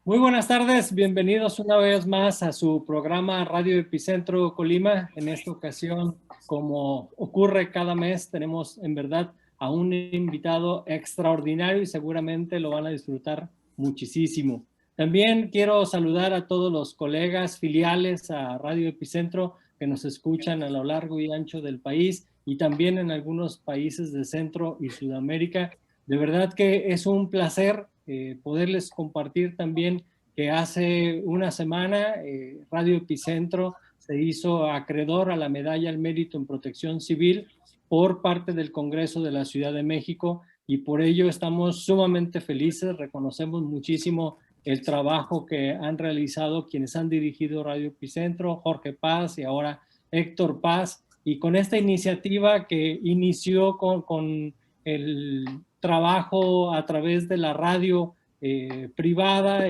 Muy buenas tardes, bienvenidos una vez más a su programa Radio Epicentro Colima. En esta ocasión, como ocurre cada mes, tenemos en verdad a un invitado extraordinario y seguramente lo van a disfrutar muchísimo. También quiero saludar a todos los colegas filiales a Radio Epicentro que nos escuchan a lo largo y ancho del país y también en algunos países de Centro y Sudamérica. De verdad que es un placer poderles compartir también que hace una semana Radio Epicentro se hizo acreedor a la Medalla al Mérito en Protección Civil por parte del Congreso de la Ciudad de México y por ello estamos sumamente felices, reconocemos muchísimo el trabajo que han realizado quienes han dirigido Radio Epicentro, Jorge Paz y ahora Héctor Paz, y con esta iniciativa que inició con el trabajo a través de la radio privada,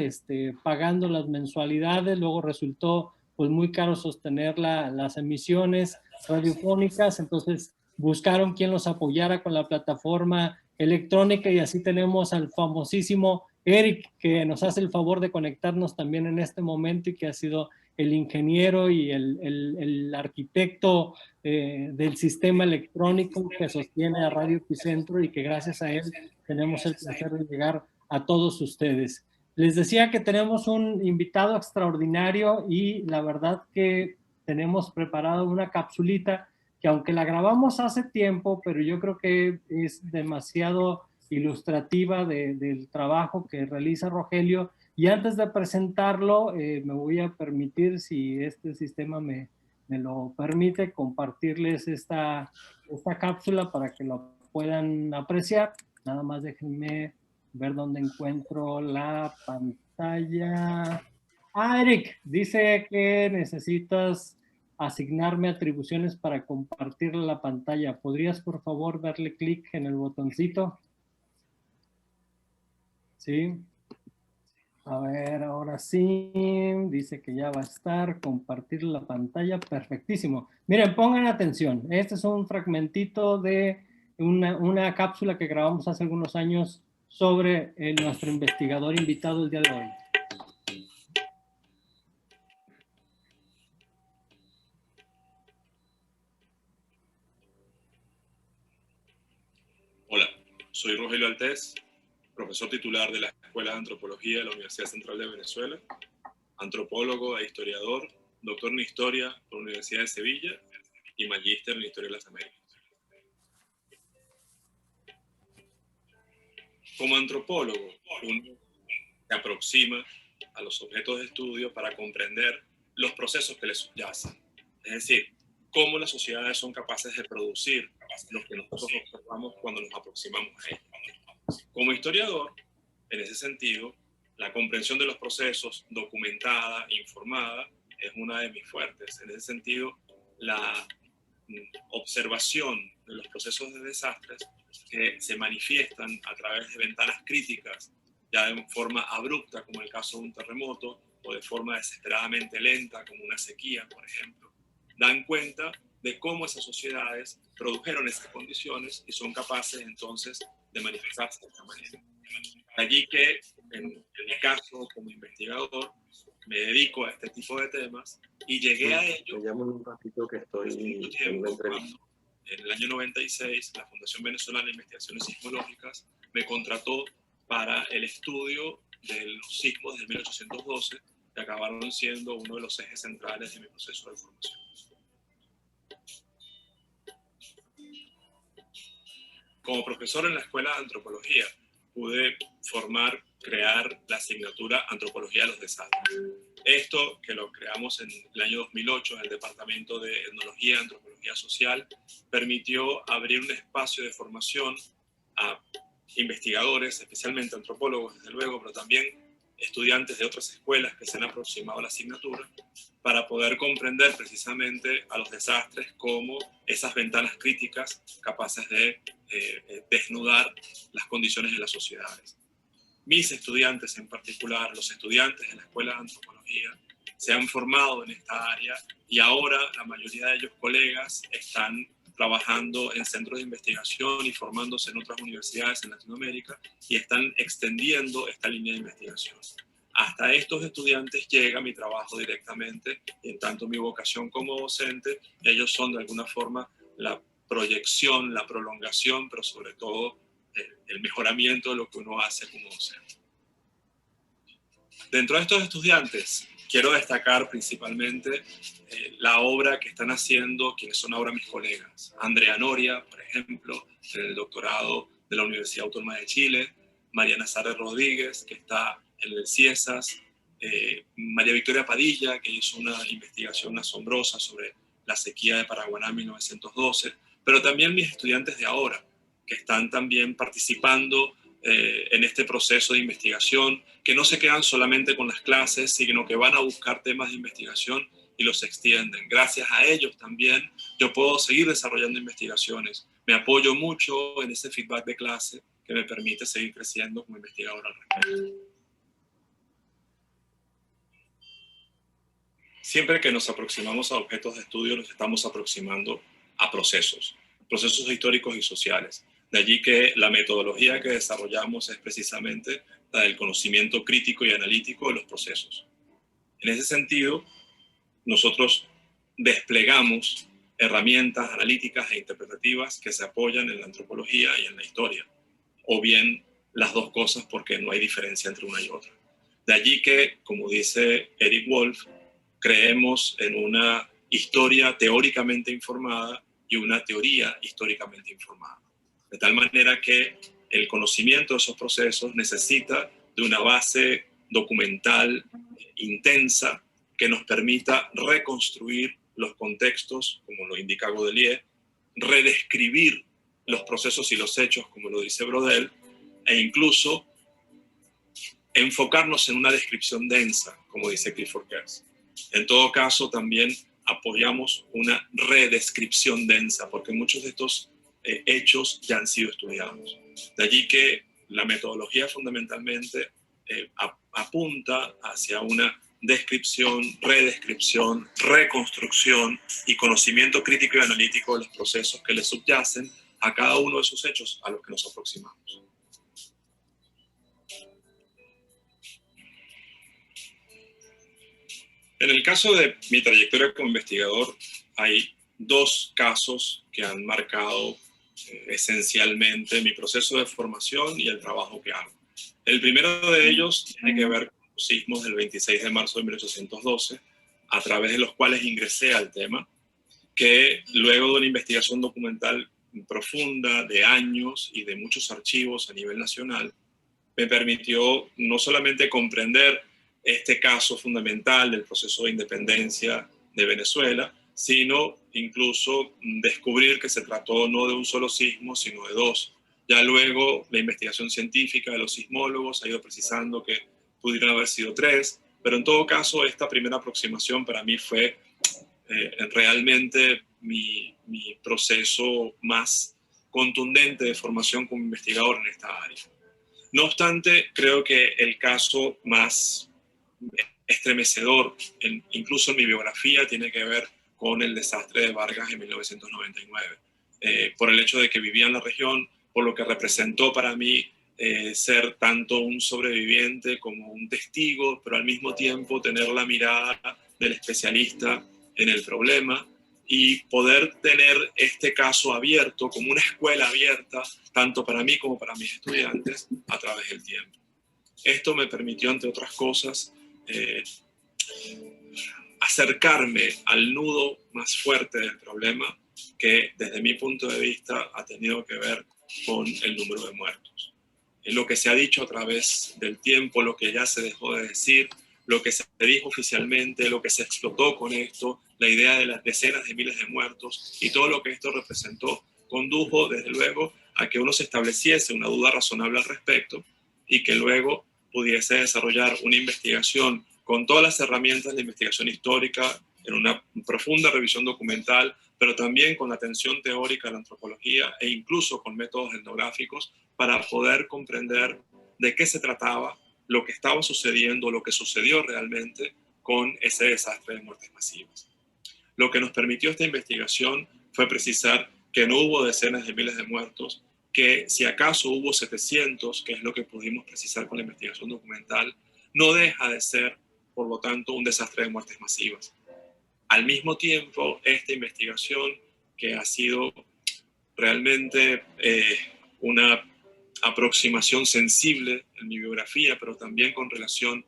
pagando las mensualidades, luego resultó pues muy caro sostener las emisiones radiofónicas, entonces buscaron quien los apoyara con la plataforma electrónica y así tenemos al famosísimo Eric que nos hace el favor de conectarnos también en este momento y que ha sido el ingeniero y el arquitecto del sistema electrónico que sostiene a Radio Epicentro y que gracias a él tenemos el placer de llegar a todos ustedes. Les decía que tenemos un invitado extraordinario y la verdad que tenemos preparado una capsulita que aunque la grabamos hace tiempo, pero yo creo que es demasiado ilustrativa del trabajo que realiza Rogelio. Y antes de presentarlo, me voy a permitir, si este sistema me lo permite, compartirles esta cápsula para que lo puedan apreciar. Nada más déjenme ver dónde encuentro la pantalla. Ah, Eric, dice que necesitas asignarme atribuciones para compartir la pantalla. ¿Podrías, por favor, darle clic en el botoncito? Sí. A ver, ahora sí. Dice que ya va a estar. Compartir la pantalla. Perfectísimo. Miren, pongan atención. Este es un fragmentito de una cápsula que grabamos hace algunos años sobre nuestro investigador invitado el día de hoy. Hola, soy Rogelio Altés, profesor titular de la Escuela de Antropología de la Universidad Central de Venezuela, antropólogo e historiador, doctor en Historia por la Universidad de Sevilla y magíster en Historia de las Américas. Como antropólogo, uno se aproxima a los objetos de estudio para comprender los procesos que les subyacen, es decir, cómo las sociedades son capaces de producir lo que nosotros observamos cuando nos aproximamos a ellas. Como historiador, en ese sentido, la comprensión de los procesos documentada, informada, es una de mis fuertes. En ese sentido, la observación de los procesos de desastres que se manifiestan a través de ventanas críticas, ya de forma abrupta, como el caso de un terremoto, o de forma desesperadamente lenta, como una sequía, por ejemplo, dan cuenta de cómo esas sociedades produjeron esas condiciones y son capaces entonces de manifestarse de esta manera. Allí que, en mi caso como investigador, me dedico a este tipo de temas y llegué a ello. Me llamo en un ratito que estoy mucho tiempo, cuando en el año 96 la Fundación Venezolana de Investigaciones Sismológicas me contrató para el estudio de los sismos de 1812, que acabaron siendo uno de los ejes centrales de mi proceso de formación. Como profesor en la Escuela de Antropología, pude crear la asignatura Antropología de los Desastres. Esto, que lo creamos en el año 2008 en el Departamento de Etnología y Antropología Social, permitió abrir un espacio de formación a investigadores, especialmente antropólogos, desde luego, pero también estudiantes de otras escuelas que se han aproximado a la asignatura, para poder comprender precisamente a los desastres como esas ventanas críticas capaces de desnudar las condiciones de las sociedades. Mis estudiantes en particular, los estudiantes de la Escuela de Antropología, se han formado en esta área y ahora la mayoría de ellos colegas están trabajando en centros de investigación y formándose en otras universidades en Latinoamérica y están extendiendo esta línea de investigación. hasta estos estudiantes llega mi trabajo directamente, y en tanto mi vocación como docente, ellos son de alguna forma la proyección, la prolongación, pero sobre todo el mejoramiento de lo que uno hace como docente. Dentro de estos estudiantes, quiero destacar principalmente la obra que están haciendo quienes son ahora mis colegas. Andrea Noria, por ejemplo, en el doctorado de la Universidad Autónoma de Chile, Mariana Sarre Rodríguez, que está en el CIESAS, María Victoria Padilla, que hizo una investigación asombrosa sobre la sequía de Paraguaná en 1912, pero también mis estudiantes de ahora, que están también participando en este proceso de investigación, que no se quedan solamente con las clases, sino que van a buscar temas de investigación y los extienden. Gracias a ellos también yo puedo seguir desarrollando investigaciones. Me apoyo mucho en ese feedback de clase que me permite seguir creciendo como investigador al respecto. Siempre que nos aproximamos a objetos de estudio, nos estamos aproximando a procesos históricos y sociales. De allí que la metodología que desarrollamos es precisamente la del conocimiento crítico y analítico de los procesos. En ese sentido, nosotros desplegamos herramientas analíticas e interpretativas que se apoyan en la antropología y en la historia, o bien las dos cosas porque no hay diferencia entre una y otra. De allí que, como dice Eric Wolf, creemos en una historia teóricamente informada y una teoría históricamente informada. De tal manera que el conocimiento de esos procesos necesita de una base documental intensa que nos permita reconstruir los contextos, como lo indica Godelier, redescribir los procesos y los hechos, como lo dice Brodel, e incluso enfocarnos en una descripción densa, como dice Clifford Geertz. En todo caso, también apoyamos una redescripción densa, porque muchos de estos hechos ya han sido estudiados. De allí que la metodología fundamentalmente apunta hacia una descripción, redescripción, reconstrucción y conocimiento crítico y analítico de los procesos que le subyacen a cada uno de esos hechos a los que nos aproximamos. En el caso de mi trayectoria como investigador, hay dos casos que han marcado esencialmente mi proceso de formación y el trabajo que hago. El primero de ellos tiene que ver con los sismos del 26 de marzo de 1812, a través de los cuales ingresé al tema, que luego de una investigación documental profunda de años y de muchos archivos a nivel nacional, me permitió no solamente comprender este caso fundamental del proceso de independencia de Venezuela, sino incluso descubrir que se trató no de un solo sismo, sino de dos. Ya luego la investigación científica de los sismólogos ha ido precisando que pudieran haber sido tres, pero en todo caso esta primera aproximación para mí fue realmente mi proceso más contundente de formación como investigador en esta área. No obstante, creo que el caso más estremecedor, incluso en mi biografía, tiene que ver con el desastre de Vargas en 1999. Por el hecho de que vivía en la región, por lo que representó para mí ser tanto un sobreviviente como un testigo, pero al mismo tiempo tener la mirada del especialista en el problema y poder tener este caso abierto como una escuela abierta, tanto para mí como para mis estudiantes, a través del tiempo. Esto me permitió, entre otras cosas, acercarme al nudo más fuerte del problema, que desde mi punto de vista ha tenido que ver con el número de muertos. Lo que se ha dicho a través del tiempo, lo que ya se dejó de decir, lo que se dijo oficialmente, lo que se explotó con esto, la idea de las decenas de miles de muertos y todo lo que esto representó, condujo desde luego a que uno se estableciese una duda razonable al respecto y que luego pudiese desarrollar una investigación con todas las herramientas de investigación histórica, en una profunda revisión documental, pero también con la atención teórica de la antropología e incluso con métodos etnográficos para poder comprender de qué se trataba, lo que estaba sucediendo, lo que sucedió realmente con ese desastre de muertes masivas. Lo que nos permitió esta investigación fue precisar que no hubo decenas de miles de muertos, que si acaso hubo 700, que es lo que pudimos precisar con la investigación documental, no deja de ser, por lo tanto, un desastre de muertes masivas. Al mismo tiempo, esta investigación, que ha sido realmente una aproximación sensible en mi biografía, pero también con relación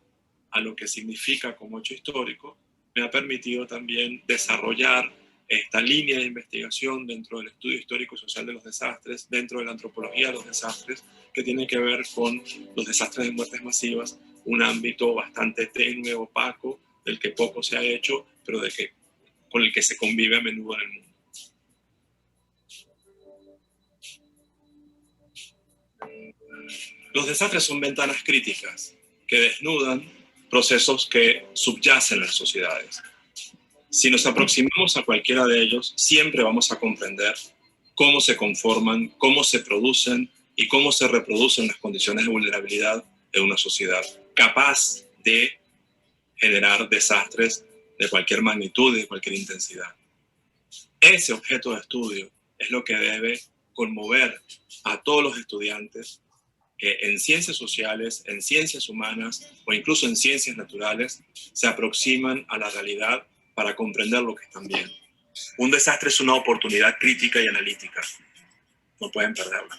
a lo que significa como hecho histórico, me ha permitido también desarrollar esta línea de investigación dentro del estudio histórico y social de los desastres, dentro de la antropología de los desastres, que tiene que ver con los desastres de muertes masivas, un ámbito bastante tenue, opaco, del que poco se ha hecho, pero con el que se convive a menudo en el mundo. Los desastres son ventanas críticas que desnudan procesos que subyacen en las sociedades. Si nos aproximamos a cualquiera de ellos, siempre vamos a comprender cómo se conforman, cómo se producen y cómo se reproducen las condiciones de vulnerabilidad de una sociedad capaz de generar desastres de cualquier magnitud y de cualquier intensidad. Ese objeto de estudio es lo que debe conmover a todos los estudiantes que en ciencias sociales, en ciencias humanas o incluso en ciencias naturales se aproximan a la realidad para comprender lo que están viendo. Un desastre es una oportunidad crítica y analítica. No pueden perderla.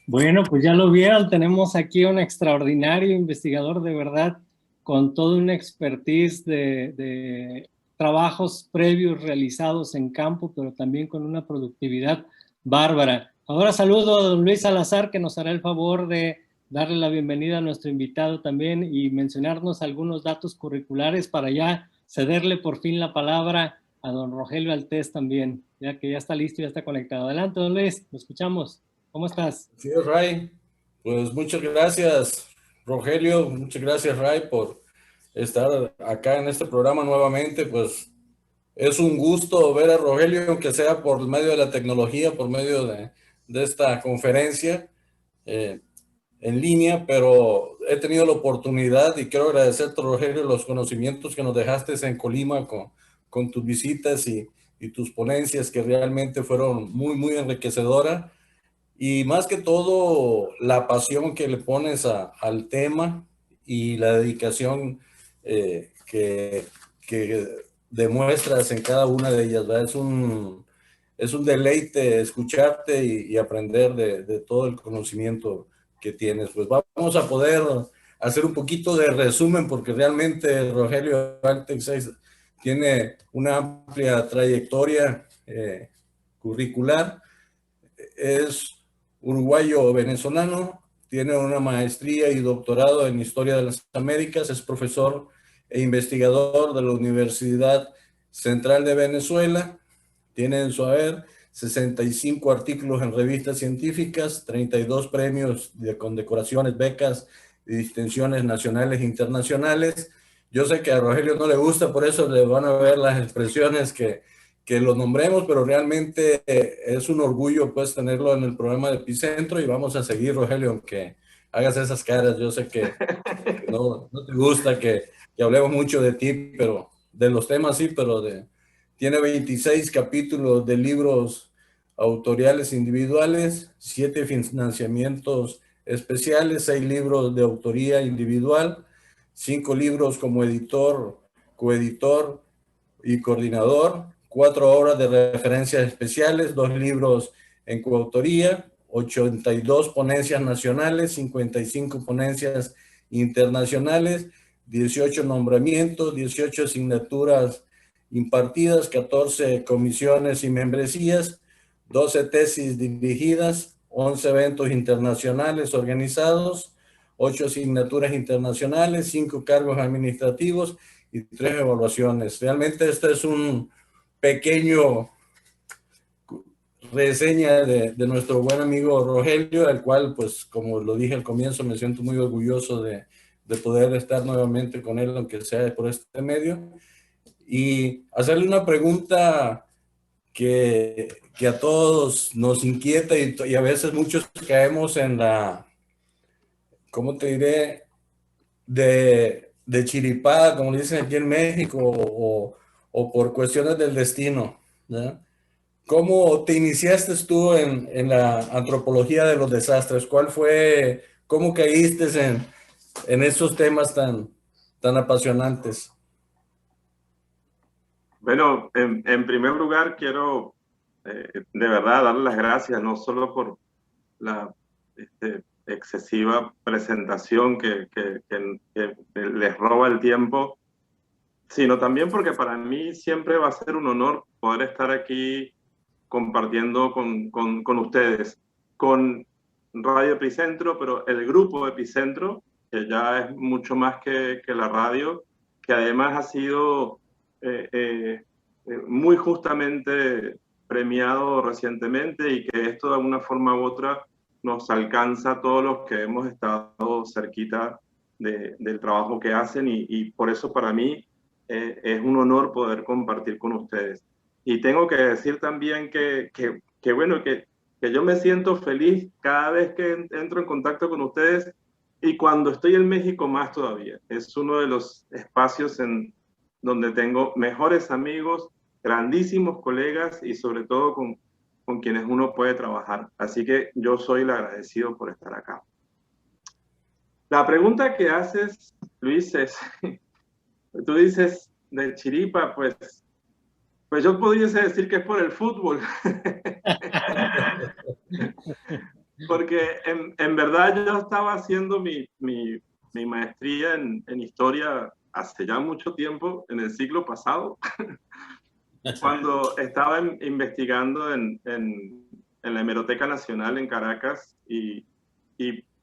Bueno, pues ya lo vieron, tenemos aquí un extraordinario investigador de verdad, con toda una expertise de trabajos previos realizados en campo, pero también con una productividad bárbara. Ahora saludo a don Luis Salazar, que nos hará el favor de darle la bienvenida a nuestro invitado también y mencionarnos algunos datos curriculares para ya cederle por fin la palabra a don Rogelio Altés también, ya que ya está listo y ya está conectado. Adelante, don Luis, lo escuchamos. ¿Cómo estás? Sí, Ray. Pues muchas gracias, Rogelio. Muchas gracias, Ray, por estar acá en este programa nuevamente. Pues es un gusto ver a Rogelio, aunque sea por medio de la tecnología, por medio de esta conferencia en línea, pero he tenido la oportunidad y quiero agradecerte, Rogelio, los conocimientos que nos dejaste en Colima con tus visitas y tus ponencias que realmente fueron muy, muy enriquecedoras. Y más que todo, la pasión que le pones al tema y la dedicación que demuestras en cada una de ellas, ¿verdad? Es un deleite escucharte y aprender de todo el conocimiento que tienes. Pues vamos a poder hacer un poquito de resumen porque realmente Rogelio Altés tiene una amplia trayectoria curricular. Es uruguayo-venezolano, tiene una maestría y doctorado en Historia de las Américas, es profesor e investigador de la Universidad Central de Venezuela, tiene en su haber 65 artículos en revistas científicas, 32 premios de condecoraciones, becas y distinciones nacionales e internacionales. Yo sé que a Rogelio no le gusta, por eso le van a ver las expresiones que lo nombremos, pero realmente es un orgullo pues tenerlo en el programa de Epicentro y vamos a seguir, Rogelio, aunque hagas esas caras. Yo sé que no te gusta que hablemos mucho de ti, pero de los temas sí, pero tiene 26 capítulos de libros autoriales individuales, 7 financiamientos especiales, 6 libros de autoría individual, 5 libros como editor, coeditor y coordinador, 4 obras de referencias especiales, 2 libros en coautoría, 82 ponencias nacionales, 55 ponencias internacionales, 18 nombramientos, 18 asignaturas impartidas, 14 comisiones y membresías, 12 tesis dirigidas, 11 eventos internacionales organizados, 8 asignaturas internacionales, 5 cargos administrativos y 3 evaluaciones. Realmente este es un pequeño reseña de nuestro buen amigo Rogelio, al cual, pues, como lo dije al comienzo, me siento muy orgulloso de poder estar nuevamente con él, aunque sea por este medio, y hacerle una pregunta que a todos nos inquieta y a veces muchos caemos en la, ¿cómo te diré?, de chiripada, como le dicen aquí en México, o por cuestiones del destino, ¿verdad? ¿Cómo te iniciaste tú en la antropología de los desastres? ¿Cómo caíste en esos temas tan apasionantes? Bueno, en primer lugar quiero de verdad darle las gracias, no solo por la excesiva presentación que les roba el tiempo, sino también porque para mí siempre va a ser un honor poder estar aquí compartiendo con ustedes, con Radio Epicentro, pero el grupo Epicentro, que ya es mucho más que la radio, que además ha sido muy justamente premiado recientemente y que esto de alguna forma u otra nos alcanza a todos los que hemos estado cerquita del trabajo que hacen y por eso para mí es un honor poder compartir con ustedes. Y tengo que decir también bueno, que yo me siento feliz cada vez que entro en contacto con ustedes y cuando estoy en México más todavía. Es uno de los espacios en donde tengo mejores amigos, grandísimos colegas y sobre todo con quienes uno puede trabajar. Así que yo soy el agradecido por estar acá. La pregunta que haces, Luis, es, tú dices de Chiripa, pues yo pudiese decir que es por el fútbol. Porque en verdad yo estaba haciendo mi maestría en historia hace ya mucho tiempo, en el siglo pasado, cuando estaba investigando en la Hemeroteca Nacional en Caracas y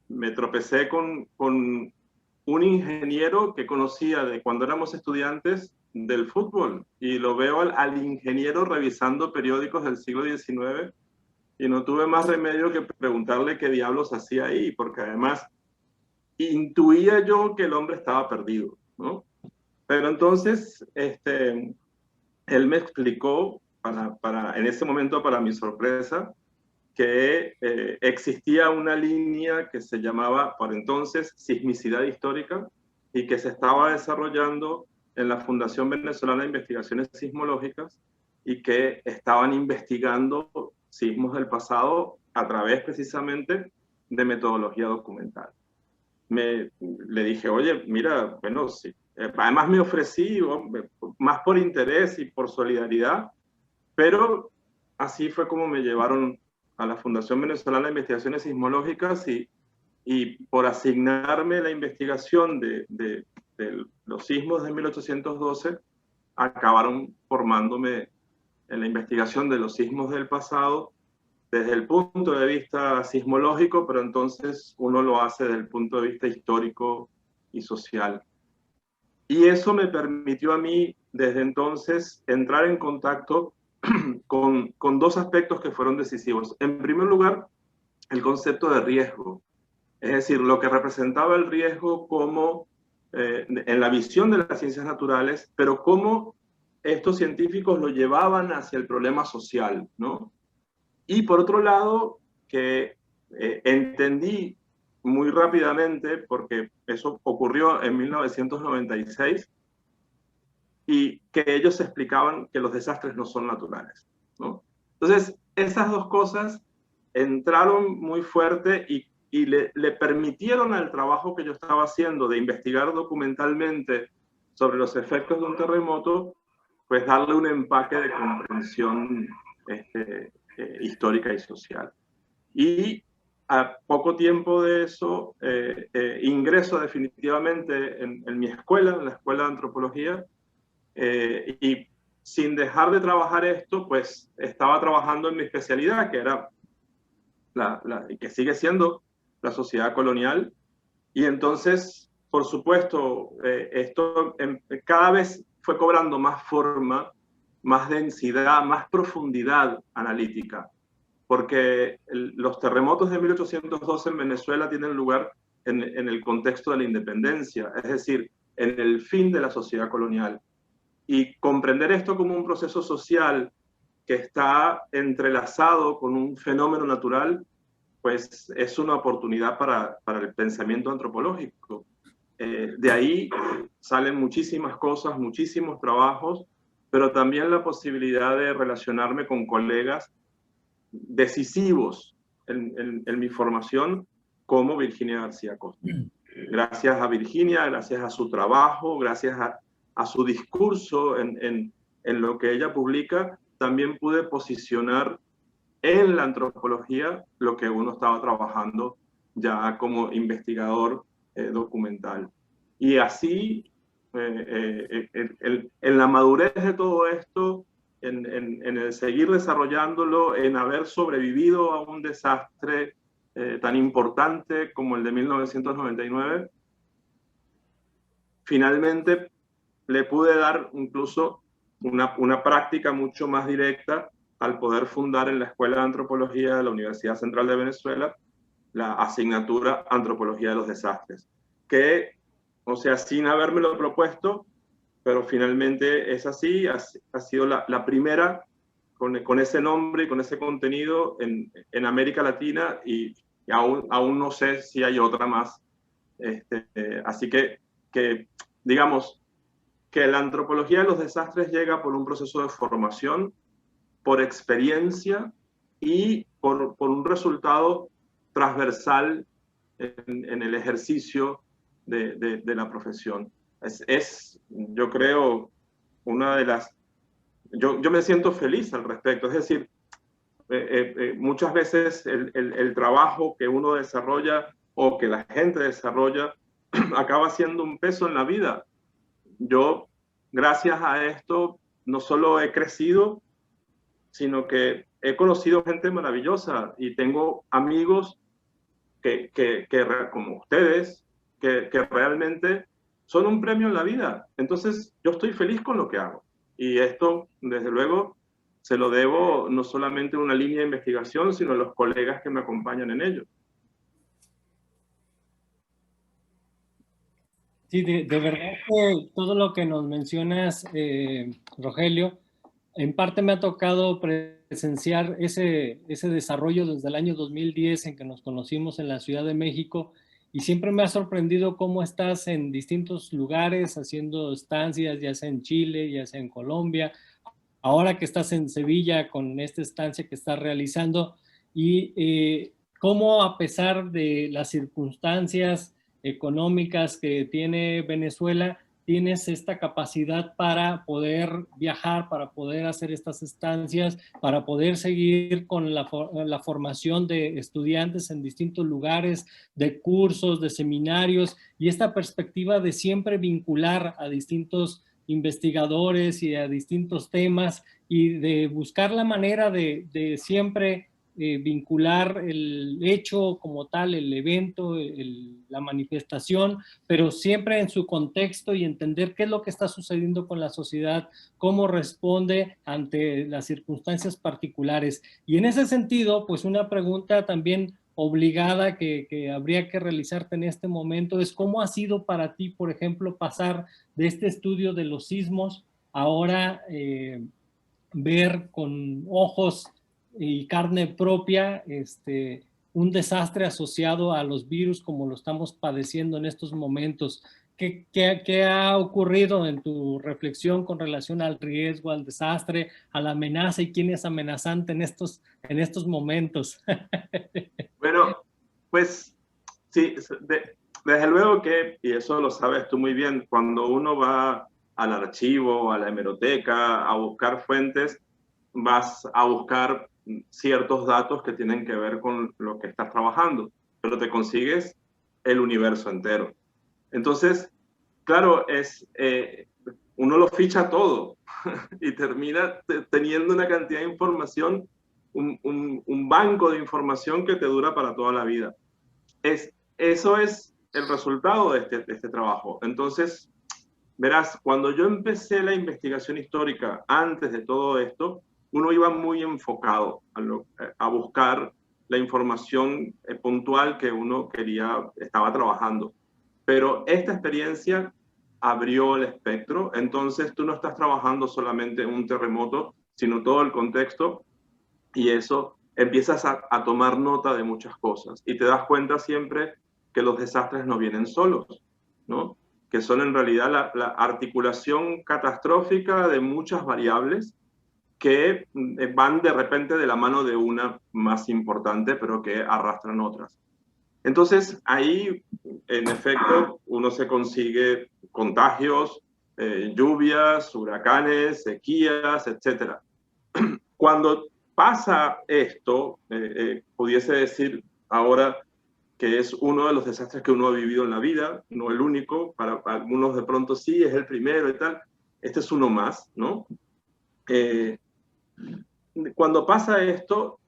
me tropecé con un ingeniero que conocía de cuando éramos estudiantes del fútbol y lo veo al ingeniero revisando periódicos del siglo XIX y no tuve más remedio que preguntarle qué diablos hacía ahí, porque además intuía yo que el hombre estaba perdido, ¿no? Pero entonces él me explicó, en ese momento para mi sorpresa, que existía una línea que se llamaba por entonces sismicidad histórica y que se estaba desarrollando en la Fundación Venezolana de Investigaciones Sismológicas y que estaban investigando sismos del pasado a través precisamente de metodología documental. Le dije, oye, mira, bueno, sí. Además me ofrecí, más por interés y por solidaridad, pero así fue como me llevaron a la Fundación Venezolana de Investigaciones Sismológicas y por asignarme la investigación de los sismos de 1812, acabaron formándome en la investigación de los sismos del pasado desde el punto de vista sismológico, pero entonces uno lo hace desde el punto de vista histórico y social. Y eso me permitió a mí, desde entonces, entrar en contacto con dos aspectos que fueron decisivos. En primer lugar, el concepto de riesgo. Es decir, lo que representaba el riesgo como, en la visión de las ciencias naturales, pero cómo estos científicos lo llevaban hacia el problema social, ¿no? Y por otro lado, que entendí muy rápidamente, porque eso ocurrió en 1996, y que ellos explicaban que los desastres no son naturales, ¿no? Entonces, esas dos cosas entraron muy fuerte y le permitieron al trabajo que yo estaba haciendo de investigar documentalmente sobre los efectos de un terremoto, pues darle un empaque de comprensión histórica y social. Y a poco tiempo de eso, ingreso definitivamente en mi escuela, en la Escuela de Antropología, y sin dejar de trabajar esto, pues estaba trabajando en mi especialidad, que era que sigue siendo la sociedad colonial. Y entonces, por supuesto, esto cada vez fue cobrando más forma, más densidad, más profundidad analítica, porque los terremotos de 1812 en Venezuela tienen lugar en el contexto de la independencia, es decir, en el fin de la sociedad colonial. Y comprender esto como un proceso social que está entrelazado con un fenómeno natural, pues es una oportunidad para el pensamiento antropológico. De ahí salen muchísimas cosas, muchísimos trabajos, pero también la posibilidad de relacionarme con colegas decisivos en mi formación, como Virginia García Costa. Gracias a Virginia, gracias a su trabajo, gracias a su discurso en lo que ella publica, también pude posicionar en la antropología lo que uno estaba trabajando ya como investigador documental. Y así, en la madurez de todo esto, en el seguir desarrollándolo, en haber sobrevivido a un desastre tan importante como el de 1999, finalmente le pude dar incluso una práctica mucho más directa al poder fundar en la Escuela de Antropología de la Universidad Central de Venezuela la asignatura Antropología de los Desastres, que, o sea, sin habérmelo propuesto, pero finalmente es así, ha sido la primera con ese nombre y con ese contenido en América Latina, y aún no sé si hay otra más. Así que digamos que la antropología de los desastres llega por un proceso de formación, por experiencia y por un resultado transversal en el ejercicio de la profesión. Yo creo, una de las... Yo me siento feliz al respecto. Es decir, muchas veces el trabajo que uno desarrolla o que la gente desarrolla acaba siendo un peso en la vida. Yo, gracias a esto, no solo he crecido, sino que he conocido gente maravillosa y tengo amigos que como ustedes, que realmente son un premio en la vida. Entonces, yo estoy feliz con lo que hago. Y esto, desde luego, se lo debo no solamente a una línea de investigación, sino a los colegas que me acompañan en ello. Sí, de verdad que todo lo que nos mencionas, Rogelio, en parte me ha tocado presenciar ese desarrollo desde el año 2010 en que nos conocimos en la Ciudad de México, y siempre me ha sorprendido cómo estás en distintos lugares haciendo estancias, ya sea en Chile, ya sea en Colombia, ahora que estás en Sevilla con esta estancia que estás realizando, y cómo, a pesar de las circunstancias económicas que tiene Venezuela, tienes esta capacidad para poder viajar, para poder hacer estas estancias, para poder seguir con la formación de estudiantes en distintos lugares, de cursos, de seminarios, y esta perspectiva de siempre vincular a distintos investigadores y a distintos temas, y de buscar la manera de siempre vincular el hecho como tal, el evento, la manifestación, pero siempre en su contexto, y entender qué es lo que está sucediendo con la sociedad, cómo responde ante las circunstancias particulares. Y en ese sentido, pues una pregunta también obligada que habría que realizarte en este momento es: ¿cómo ha sido para ti, por ejemplo, pasar de este estudio de los sismos ahora ver con ojos y carne propia un desastre asociado a los virus como lo estamos padeciendo en estos momentos? ¿Qué ha ocurrido en tu reflexión con relación al riesgo, al desastre, a la amenaza, y quién es amenazante en estos momentos? Bueno, pues sí, desde luego que, y eso lo sabes tú muy bien, cuando uno va al archivo, a la hemeroteca, a buscar fuentes, vas a buscar ciertos datos que tienen que ver con lo que estás trabajando, pero te consigues el universo entero. Entonces, claro, uno lo ficha todo y termina teniendo una cantidad de información, un banco de información que te dura para toda la vida. Eso es el resultado de este trabajo. Entonces, verás, cuando yo empecé la investigación histórica, antes de todo esto, uno iba muy enfocado a buscar la información puntual que uno estaba trabajando. Pero esta experiencia abrió el espectro. Entonces tú no estás trabajando solamente en un terremoto, sino todo el contexto, y eso empiezas a tomar nota de muchas cosas y te das cuenta siempre que los desastres no vienen solos, ¿no? que son en realidad la articulación catastrófica de muchas variables que van de repente de la mano de una más importante, pero que arrastran otras. Entonces, ahí, en efecto, uno se consigue contagios, lluvias, huracanes, sequías, etc. Cuando pasa esto, pudiese decir ahora que es uno de los desastres que uno ha vivido en la vida, no el único, para algunos de pronto sí, es el primero y tal, este es uno más, ¿no? Cuando pasa esto,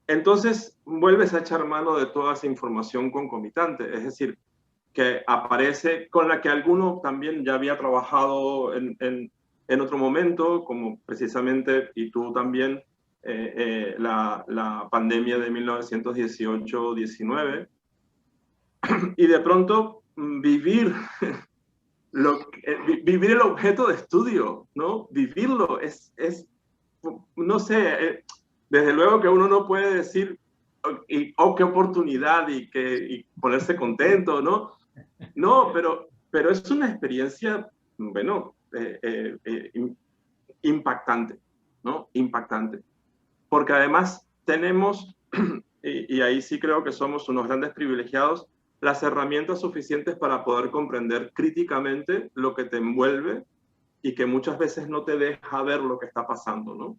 entonces vuelves a echar mano de toda esa información concomitante, es decir, que aparece, con la que alguno también ya había trabajado en otro momento, como precisamente, y tú también, la pandemia de 1918-19, y de pronto vivir, vivir el objeto de estudio, ¿no? Vivirlo es no sé, desde luego que uno no puede decir, qué oportunidad y ponerse contento, ¿no? No, pero es una experiencia, bueno, impactante, ¿no? Impactante. Porque además tenemos, y ahí sí creo que somos unos grandes privilegiados, las herramientas suficientes para poder comprender críticamente lo que te envuelve y que muchas veces no te deja ver lo que está pasando, ¿no?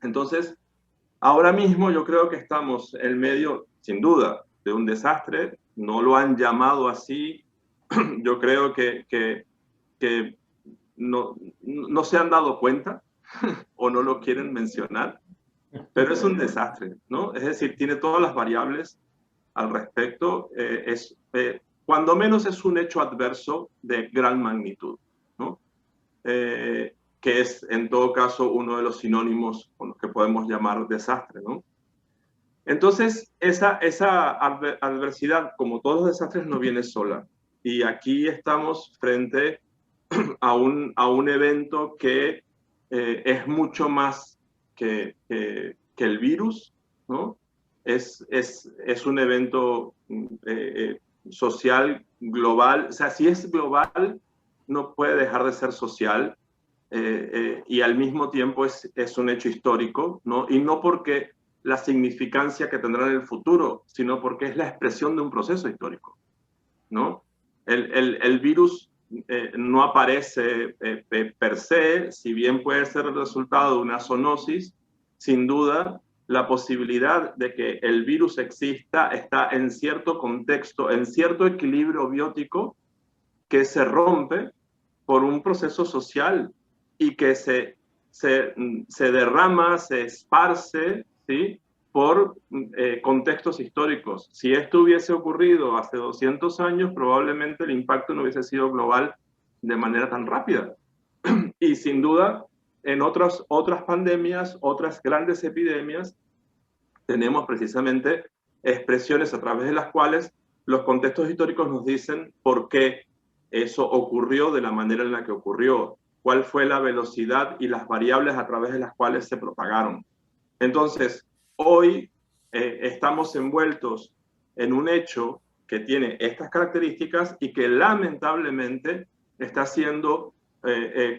Entonces, ahora mismo yo creo que estamos en medio, sin duda, de un desastre. No lo han llamado así. Yo creo que no se han dado cuenta o no lo quieren mencionar, pero es un desastre, ¿no? Es decir, tiene todas las variables al respecto. Cuando menos es un hecho adverso de gran magnitud, ¿no? Que es en todo caso uno de los sinónimos con los que podemos llamar desastre, ¿no? Entonces, esa adversidad, como todos los desastres, no viene sola. Y aquí estamos frente a un evento que es mucho más que el virus, ¿no? Es un evento social, global. O sea, si es global, no puede dejar de ser social. Y al mismo tiempo es un hecho histórico, ¿no? Y no porque la significancia que tendrá en el futuro, sino porque es la expresión de un proceso histórico, ¿no? El virus no aparece per se, si bien puede ser el resultado de una zoonosis, sin duda la posibilidad de que el virus exista está en cierto contexto, en cierto equilibrio biótico que se rompe por un proceso social y que se derrama, se esparce, ¿sí? Por contextos históricos. Si esto hubiese ocurrido hace 200 años, probablemente el impacto no hubiese sido global de manera tan rápida. Y sin duda, en otras pandemias, otras grandes epidemias, tenemos precisamente expresiones a través de las cuales los contextos históricos nos dicen por qué eso ocurrió de la manera en la que ocurrió, cuál fue la velocidad y las variables a través de las cuales se propagaron. Entonces, hoy estamos envueltos en un hecho que tiene estas características y que lamentablemente está siendo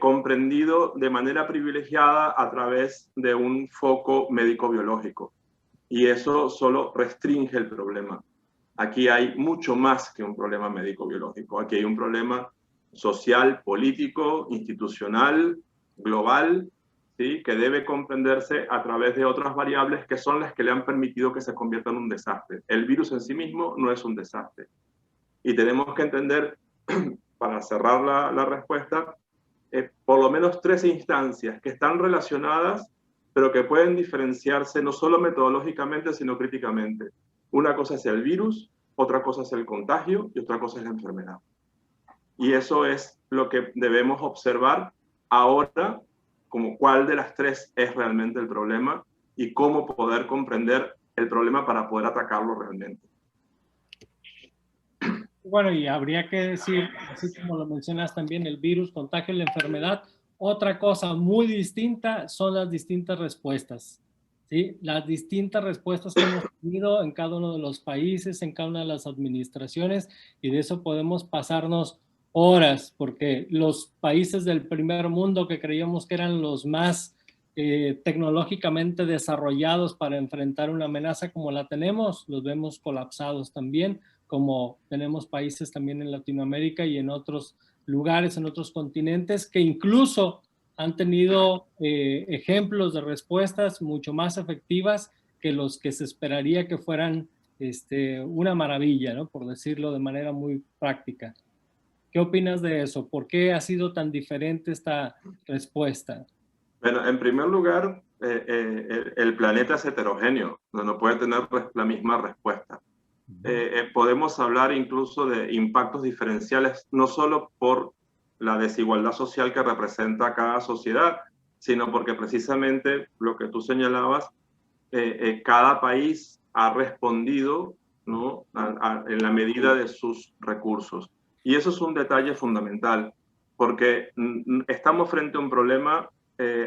comprendido de manera privilegiada a través de un foco médico-biológico. Y eso solo restringe el problema. Aquí hay mucho más que un problema médico-biológico. Aquí hay un problema social, político, institucional, global, ¿sí? Que debe comprenderse a través de otras variables que son las que le han permitido que se convierta en un desastre. El virus en sí mismo no es un desastre. Y tenemos que entender, para cerrar la respuesta, por lo menos 3 instancias que están relacionadas, pero que pueden diferenciarse no solo metodológicamente, sino críticamente. Una cosa es el virus, otra cosa es el contagio y otra cosa es la enfermedad. Y eso es lo que debemos observar ahora, como cuál de las 3 es realmente el problema y cómo poder comprender el problema para poder atacarlo realmente. Bueno, y habría que decir, así como lo mencionas también, el virus, contagio y la enfermedad, otra cosa muy distinta son las distintas respuestas, ¿sí? Las distintas respuestas que hemos tenido en cada uno de los países, en cada una de las administraciones, y de eso podemos pasarnos horas, porque los países del primer mundo que creíamos que eran los más tecnológicamente desarrollados para enfrentar una amenaza como la tenemos, los vemos colapsados también, como tenemos países también en Latinoamérica y en otros lugares, en otros continentes, que incluso han tenido ejemplos de respuestas mucho más efectivas que los que se esperaría que fueran una maravilla, ¿no? Por decirlo de manera muy práctica. ¿Qué opinas de eso? ¿Por qué ha sido tan diferente esta respuesta? Bueno, en primer lugar, el planeta es heterogéneo, no puede tener la misma respuesta. Podemos hablar incluso de impactos diferenciales, no solo por la desigualdad social que representa cada sociedad, sino porque precisamente lo que tú señalabas, cada país ha respondido, ¿no? En la medida de sus recursos. Y eso es un detalle fundamental, porque estamos frente a un problema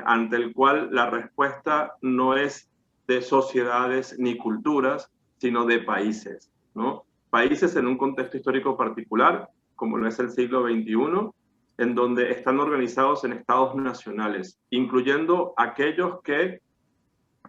ante el cual la respuesta no es de sociedades ni culturas, sino de países, ¿no? Países en un contexto histórico particular, como lo es el siglo XXI, en donde están organizados en estados nacionales, incluyendo aquellos que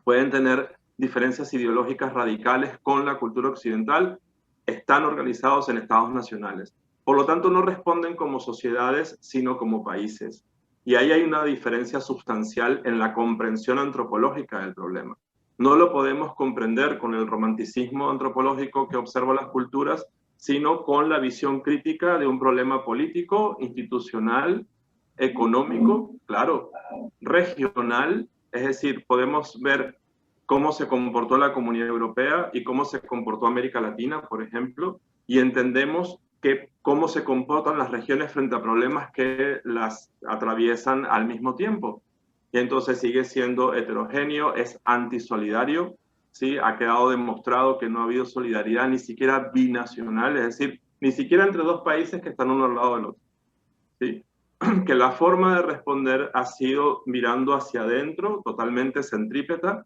pueden tener diferencias ideológicas radicales con la cultura occidental, están organizados en estados nacionales. Por lo tanto, no responden como sociedades, sino como países. Y ahí hay una diferencia sustancial en la comprensión antropológica del problema. No lo podemos comprender con el romanticismo antropológico que observa las culturas, sino con la visión crítica de un problema político, institucional, económico, claro, regional. Es decir, podemos ver cómo se comportó la Comunidad Europea y cómo se comportó América Latina, por ejemplo, y entendemos cómo se comportan las regiones frente a problemas que las atraviesan al mismo tiempo. Y entonces sigue siendo heterogéneo, es antisolidario, ¿sí? Ha quedado demostrado que no ha habido solidaridad ni siquiera binacional, es decir, ni siquiera entre dos países que están uno al lado del otro, ¿sí? Que la forma de responder ha sido mirando hacia adentro, totalmente centrípeta,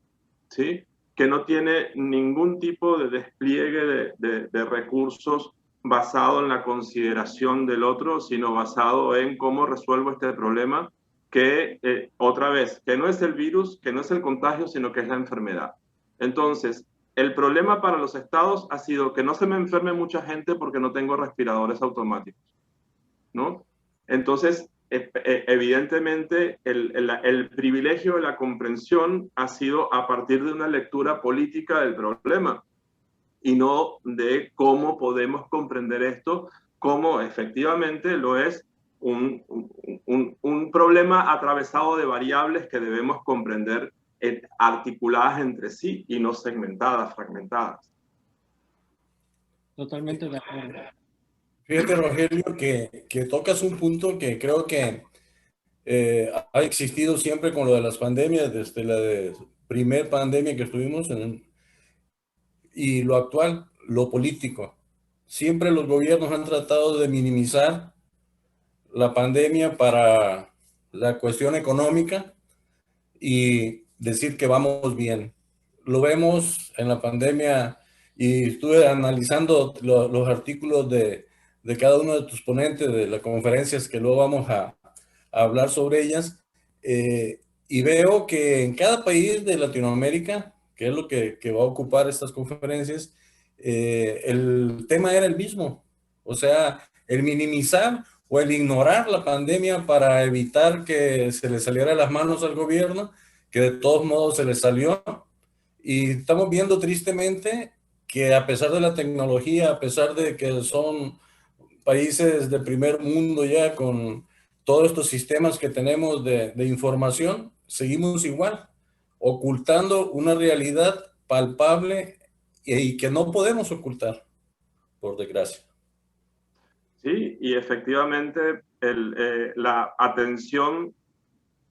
¿sí? Que no tiene ningún tipo de despliegue de recursos basado en la consideración del otro, sino basado en cómo resuelvo este problema que, otra vez, que no es el virus, que no es el contagio, sino que es la enfermedad. Entonces, el problema para los estados ha sido que no se me enferme mucha gente porque no tengo respiradores automáticos, ¿no? Entonces, evidentemente, el privilegio de la comprensión ha sido a partir de una lectura política del problema y no de cómo podemos comprender esto, como efectivamente lo es un problema atravesado de variables que debemos comprender articuladas entre sí y no segmentadas, fragmentadas. Totalmente de acuerdo. Fíjate, Rogelio, que tocas un punto que creo que ha existido siempre con lo de las pandemias, desde la primer pandemia que estuvimos y lo actual, lo político. Siempre los gobiernos han tratado de minimizar la pandemia para la cuestión económica y decir que vamos bien. Lo vemos en la pandemia y estuve analizando los artículos de cada uno de tus ponentes de las conferencias que luego vamos a hablar sobre ellas, y veo que en cada país de Latinoamérica, que es lo que va a ocupar estas conferencias, el tema era el mismo, o sea, el minimizar o el ignorar la pandemia para evitar que se le saliera de las manos al gobierno, que de todos modos se le salió, y estamos viendo tristemente que a pesar de la tecnología, a pesar de que son países de primer mundo ya con todos estos sistemas que tenemos de información, seguimos igual, ocultando una realidad palpable y que no podemos ocultar, por desgracia. Sí, y efectivamente la atención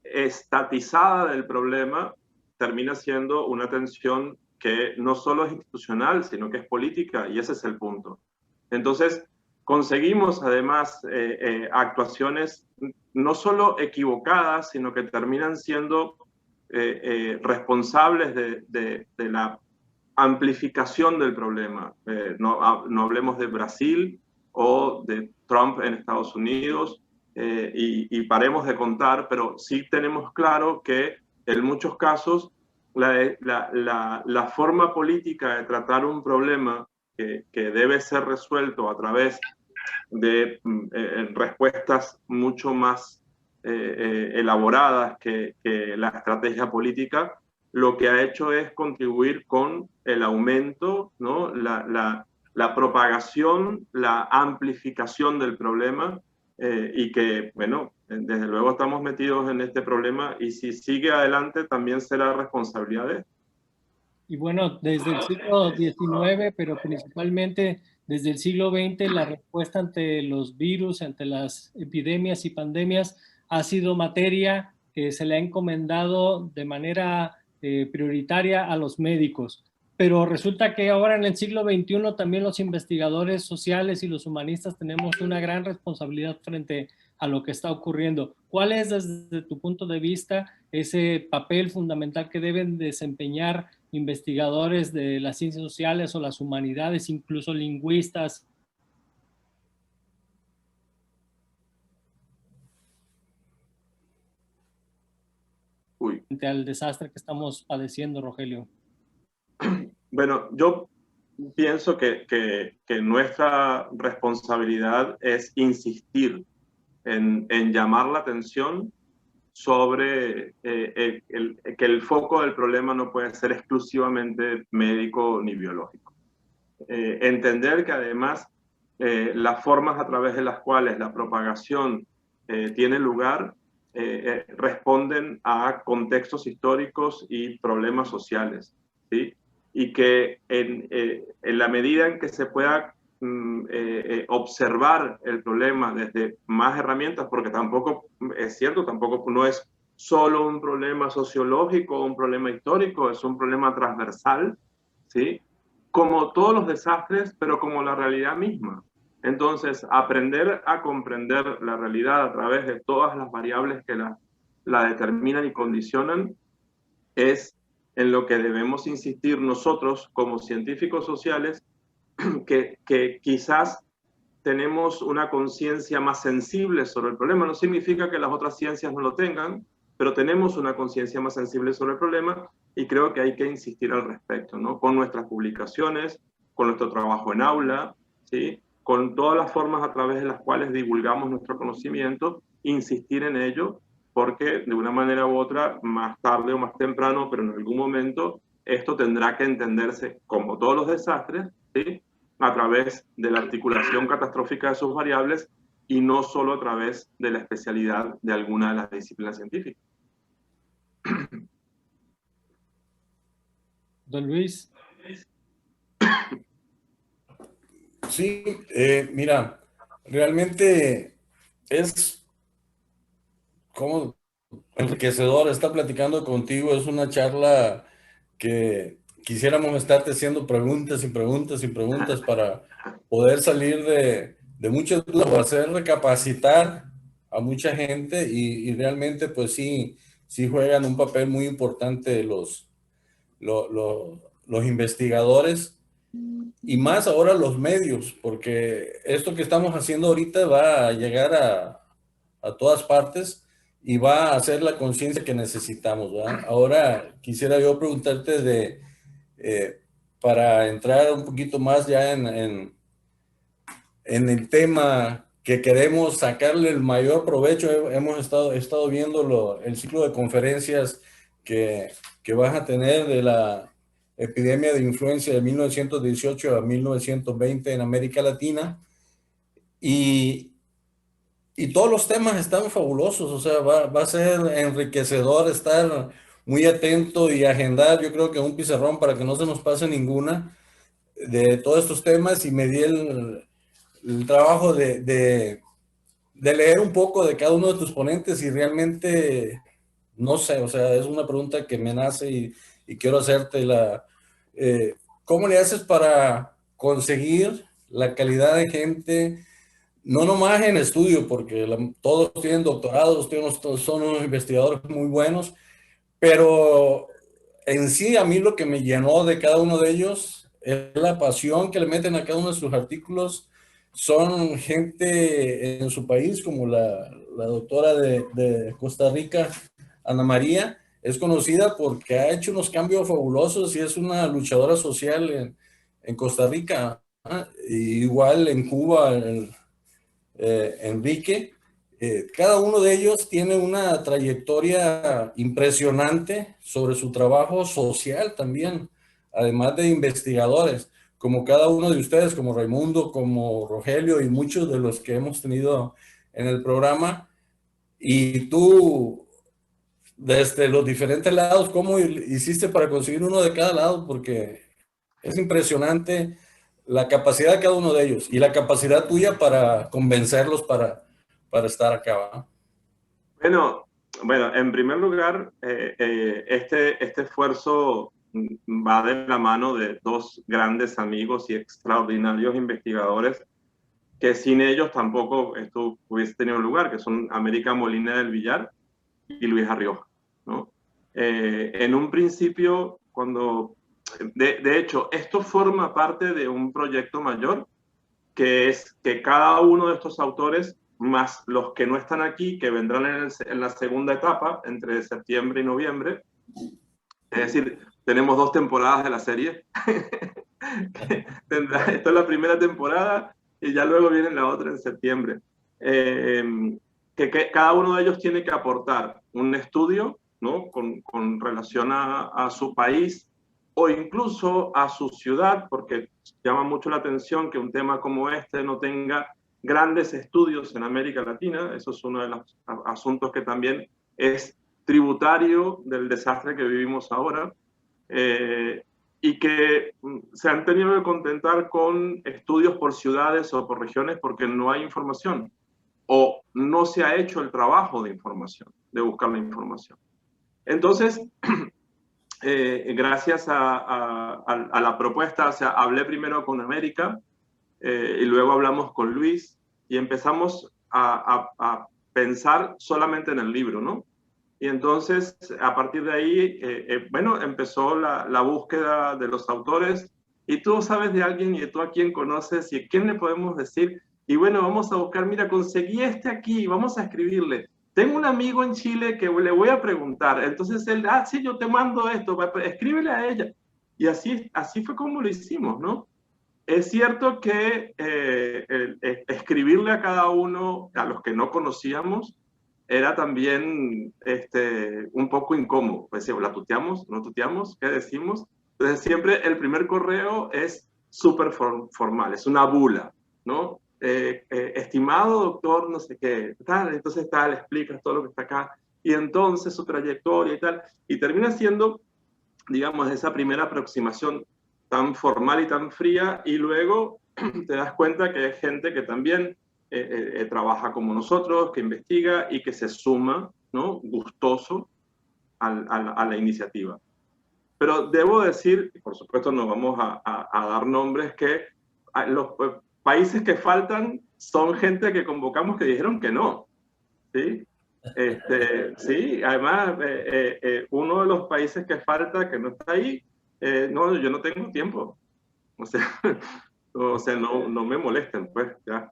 estatizada del problema termina siendo una atención que no solo es institucional, sino que es política, y ese es el punto. Entonces, conseguimos además actuaciones no solo equivocadas, sino que terminan siendo responsables de la amplificación del problema. No hablemos de Brasil, o de Trump en Estados Unidos, y paremos de contar, pero sí tenemos claro que en muchos casos la forma política de tratar un problema que debe ser resuelto a través de respuestas mucho más elaboradas que la estrategia política, lo que ha hecho es contribuir con el aumento, ¿no? la propagación, la amplificación del problema, y que, bueno, desde luego estamos metidos en este problema, y si sigue adelante también será responsabilidad de él. Y bueno, desde el siglo XIX, pero principalmente desde el siglo XX, la respuesta ante los virus, ante las epidemias y pandemias, ha sido materia que se le ha encomendado de manera prioritaria a los médicos. Pero resulta que ahora en el siglo XXI también los investigadores sociales y los humanistas tenemos una gran responsabilidad frente a lo que está ocurriendo. ¿Cuál es, desde tu punto de vista, ese papel fundamental que deben desempeñar investigadores de las ciencias sociales o las humanidades, incluso lingüistas, frente al desastre que estamos padeciendo, Rogelio? Bueno, yo pienso que nuestra responsabilidad es insistir en llamar la atención sobre que el foco del problema no puede ser exclusivamente médico ni biológico. Entender que además las formas a través de las cuales la propagación tiene lugar responden a contextos históricos y problemas sociales, ¿sí? Y que en la medida en que se pueda observar el problema desde más herramientas, porque tampoco es cierto, tampoco no es solo un problema sociológico o un problema histórico, es un problema transversal, ¿sí? Como todos los desastres, pero como la realidad misma. Entonces, aprender a comprender la realidad a través de todas las variables que la determinan y condicionan es en lo que debemos insistir nosotros como científicos sociales, que quizás tenemos una conciencia más sensible sobre el problema. No significa que las otras ciencias no lo tengan, pero tenemos una conciencia más sensible sobre el problema, y creo que hay que insistir al respecto, ¿no? Con nuestras publicaciones, con nuestro trabajo en aula, ¿sí? Con todas las formas a través de las cuales divulgamos nuestro conocimiento, insistir en ello, porque de una manera u otra, más tarde o más temprano, pero en algún momento, esto tendrá que entenderse, como todos los desastres, ¿sí? A través de la articulación catastrófica de sus variables, y no solo a través de la especialidad de alguna de las disciplinas científicas. Don Luis. Sí, mira, realmente es como enriquecedor estar platicando contigo. Es una charla que quisiéramos estarte haciendo preguntas y preguntas y preguntas para poder salir de muchas dudas o hacer recapacitar a mucha gente, y realmente pues sí juegan un papel muy importante los investigadores, y más ahora los medios, porque esto que estamos haciendo ahorita va a llegar a todas partes y va a hacer la conciencia que necesitamos, ¿verdad? Ahora quisiera yo preguntarte para entrar un poquito más ya en el tema que queremos sacarle el mayor provecho. Hemos estado viendo el ciclo de conferencias que vas a tener de la epidemia de influenza de 1918 a 1920 en América Latina, y todos los temas están fabulosos. O sea, va a ser enriquecedor estar muy atento y agendar, yo creo que un pizarrón para que no se nos pase ninguna de todos estos temas, y me di el trabajo de leer un poco de cada uno de tus ponentes, y realmente no sé, o sea, es una pregunta que me nace y quiero hacerte ¿cómo le haces para conseguir la calidad de gente, no nomás en estudio, porque todos tienen doctorados, todos son unos investigadores muy buenos, pero en sí a mí lo que me llenó de cada uno de ellos es la pasión que le meten a cada uno de sus artículos, son gente en su país, como la doctora de Costa Rica, Ana María, es conocida porque ha hecho unos cambios fabulosos y es una luchadora social en Costa Rica. Igual en Cuba, Enrique. Cada uno de ellos tiene una trayectoria impresionante sobre su trabajo social también, además de investigadores, como cada uno de ustedes, como Raimundo, como Rogelio y muchos de los que hemos tenido en el programa. Y tú, desde los diferentes lados, ¿cómo hiciste para conseguir uno de cada lado? Porque es impresionante la capacidad de cada uno de ellos y la capacidad tuya para convencerlos para estar acá, ¿va? Bueno, bueno, en primer lugar, este esfuerzo va de la mano de dos grandes amigos y extraordinarios investigadores que sin ellos tampoco esto hubiese tenido lugar, que son América Molina del Villar y Luis Arrioja, ¿no? En un principio, de hecho, esto forma parte de un proyecto mayor, que es que cada uno de estos autores, más los que no están aquí, que vendrán en la segunda etapa, entre septiembre y noviembre, es decir, tenemos 2 temporadas de la serie. Esta es la primera temporada y ya luego viene la otra en septiembre. Que cada uno de ellos tiene que aportar un estudio, ¿no? con relación a su país o incluso a su ciudad, porque llama mucho la atención que un tema como este no tenga grandes estudios en América Latina. Eso es uno de los asuntos que también es tributario del desastre que vivimos ahora. Y que se han tenido que contentar con estudios por ciudades o por regiones porque no hay información o no se ha hecho el trabajo de información, de buscar la información. Entonces, gracias a la propuesta, o sea, hablé primero con América y luego hablamos con Luis y empezamos a pensar solamente en el libro, ¿no? Y entonces, a partir de ahí, bueno, empezó la búsqueda de los autores. Y tú sabes de alguien y tú a quién conoces y a quién le podemos decir. Y bueno, vamos a buscar, mira, conseguí este aquí, vamos a escribirle. Tengo un amigo en Chile que le voy a preguntar. Entonces él, sí, yo te mando esto, escríbele a ella. Y así fue como lo hicimos, ¿no? Es cierto que escribirle a cada uno, a los que no conocíamos, era también un poco incómodo. Pues, ¿la tuteamos? ¿No tuteamos? ¿Qué decimos? Entonces, siempre el primer correo es súper formal, es una bula, ¿no? Estimado doctor, no sé qué, tal, entonces tal, explicas todo lo que está acá, y entonces su trayectoria y tal, y termina siendo, digamos, esa primera aproximación tan formal y tan fría, y luego te das cuenta que hay gente que también trabaja como nosotros, que investiga y que se suma, ¿no? Gustoso a la iniciativa. Pero debo decir, y por supuesto no vamos a dar nombres, que los países que faltan son gente que convocamos que dijeron que no, ¿sí? Sí, además, uno de los países que falta, que no está ahí, no, yo no tengo tiempo. O sea, no me molesten, pues, ya.